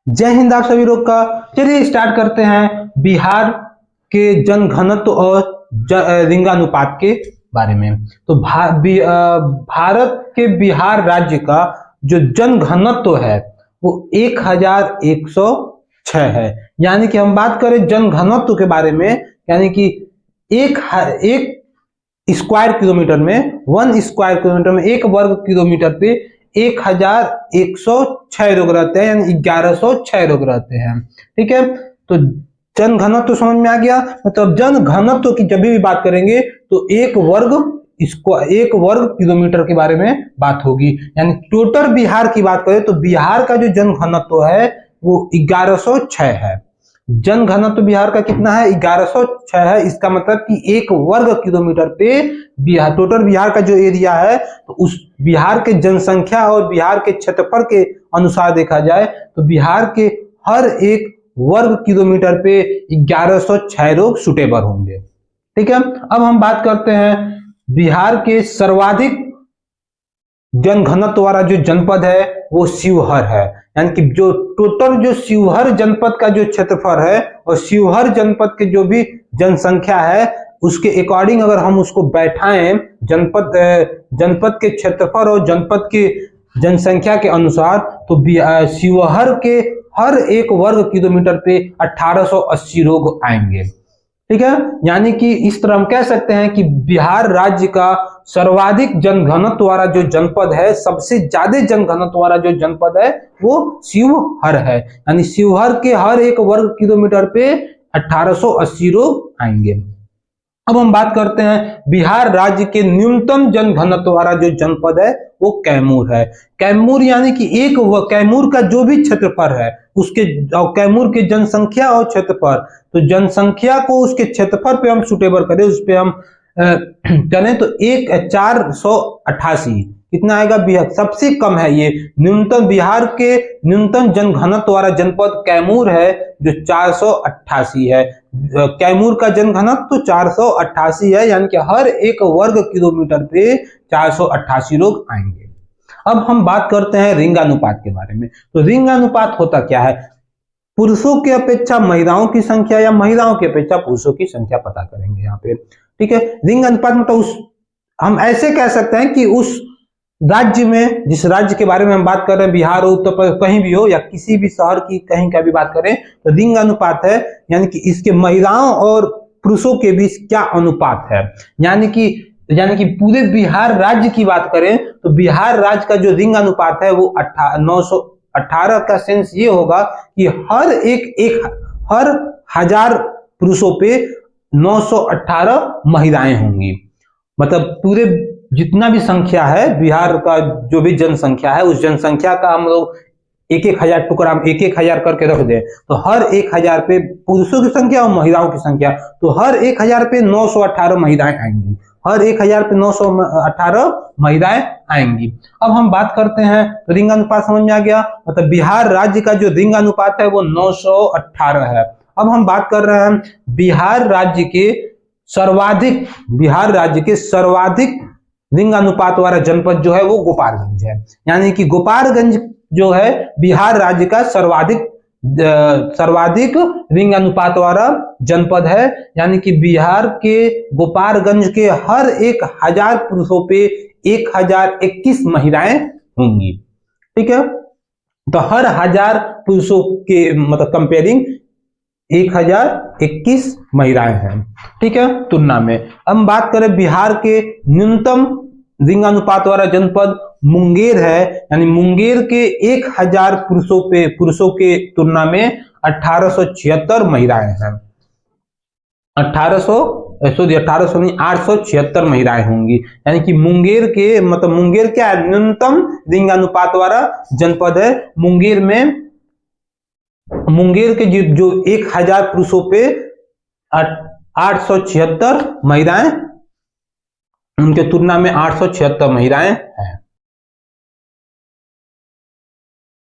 जय हिंद आप सभी लोग का। चलिए स्टार्ट करते हैं बिहार के जनघनत्व और लिंगानुपात के बारे में। तो भारत के बिहार राज्य का जो जनघनत्व है वो 1106 है। यानी कि हम बात करें जनघनत्व के बारे में, यानी कि एक स्क्वायर किलोमीटर में, 1 स्क्वायर किलोमीटर में, 1 वर्ग किलोमीटर पे 1106 लोग रहते हैं, यानी 1106 लोग रहते हैं। ठीक है, तो जनघनत्व तो समझ में आ गया। मतलब जनघनत्व की जब भी बात करेंगे तो एक वर्ग किलोमीटर के बारे में बात होगी। यानी टोटल बिहार की बात करें तो बिहार का जो जनघनत्व है वो 1106 है। जनघनत्व बिहार का कितना है? 1106 है। इसका मतलब कि एक वर्ग किलोमीटर पे बिहार, टोटल बिहार का जो एरिया है, तो उस बिहार के जनसंख्या और बिहार के क्षेत्रफल के अनुसार देखा जाए तो बिहार के हर एक वर्ग किलोमीटर पे 1106 लोग सुटेबल होंगे। ठीक है, अब हम बात करते हैं बिहार के सर्वाधिक जनघनत्व वाला जो जनपद है वो शिवहर है। यानी कि जो टोटल जो शिवहर जनपद का जो क्षेत्रफल है और शिवहर जनपद के जो भी जनसंख्या है उसके अकॉर्डिंग अगर हम उसको बैठाएं जनपद के क्षेत्रफल और जनपद के जनसंख्या के अनुसार, तो शिवहर के हर एक वर्ग किलोमीटर पे 1880 लोग आएंगे। ठीक है, यानी कि इस तरह हम कह सकते हैं कि बिहार राज्य का सर्वाधिक जनघनत्व वाला जो जनपद है, सबसे ज्यादा जनघनत्व वाला जो जनपद है वो शिवहर है। यानी शिवहर के हर एक वर्ग किलोमीटर पे 1880 लोग आएंगे। अब हम बात करते हैं बिहार राज्य के न्यूनतम जनघनत्व वाला जो जनपद है वो कैमूर है। कैमूर यानी कि कैमूर का जो भी क्षेत्रफल है उसके, कैमूर के जनसंख्या और क्षेत्रफल, तो जनसंख्या को उसके क्षेत्रफल पे हम सुटेबल करें, उस पे हम करें तो 1488 कितना आएगा? बिहार सबसे कम है ये न्यूनतम, बिहार के न्यूनतम जनघनत्व वाला जनपद कैमूर है जो 488 है। कैमूर का जनघनत्व 488 है, यानी कि हर एक वर्ग किलोमीटर पे 488 लोग आएंगे। अब हम बात करते हैं लिंगानुपात के बारे में। तो लिंगानुपात होता क्या है? पुरुषों की अपेक्षा महिलाओं की संख्या या महिलाओं की अपेक्षा पुरुषों की संख्या पता करेंगे यहाँ पे। ठीक है, लिंगानुपात मतलब हम ऐसे कह सकते हैं कि उस राज्य में, जिस राज्य के बारे में हम बात कर रहे हैं, बिहार हो, उत्तर प्रदेश, कहीं भी हो, या किसी भी शहर की कहीं का भी बात करें तो लिंगानुपात है, यानी कि इसके महिलाओं और पुरुषों के बीच क्या अनुपात है। यानी कि पूरे बिहार राज्य की बात करें तो बिहार राज्य का जो लिंगानुपात है वो 918 का सेंस ये होगा कि हर 1000 पुरुषों पे 918 महिलाएं होंगी। मतलब पूरे जितना भी संख्या है बिहार का, जो भी जनसंख्या है, उस जनसंख्या का हम लोग 1000 टुकड़ा, 1000 करके रख दें तो हर 1000 पे पुरुषों की संख्या और महिलाओं की संख्या, तो हर 1000 पे 918 महिलाएं आएंगी, हर 1000 पे 918 महिलाएं आएंगी। अब हम बात करते हैं तो लिंगानुपात समझ में आ गया। मतलब बिहार राज्य का जो लिंगानुपात है वो 918 है। अब हम बात कर रहे हैं बिहार राज्य के सर्वाधिक लिंगानुपात वाला जनपद जो है वो गोपालगंज है। यानी कि गोपालगंज जो है बिहार राज्य का सर्वाधिक लिंगानुपात वाला जनपद है। यानी कि बिहार के गोपालगंज के हर 1000 पुरुषों पे 1021 महिलाएं होंगी। ठीक है, तो हर 1000 पुरुषों के मतलब कंपेयरिंग 1021 महिलाएं हैं। ठीक है, तुलना में हम बात करें बिहार के न्यूनतम लिंगानुपात वाला जनपद मुंगेर है। यानी मुंगेर के 1000 पुरुषों के तुलना में 1876 महिलाएं हैं। 876 महिलाएं होंगी। यानी कि मुंगेर क्या है? न्यूनतम लिंगानुपात वाला जनपद है। मुंगेर के जो 1000 पुरुषों पे 876 महिलाएं, उनके तुलना में 876 महिलाएं हैं।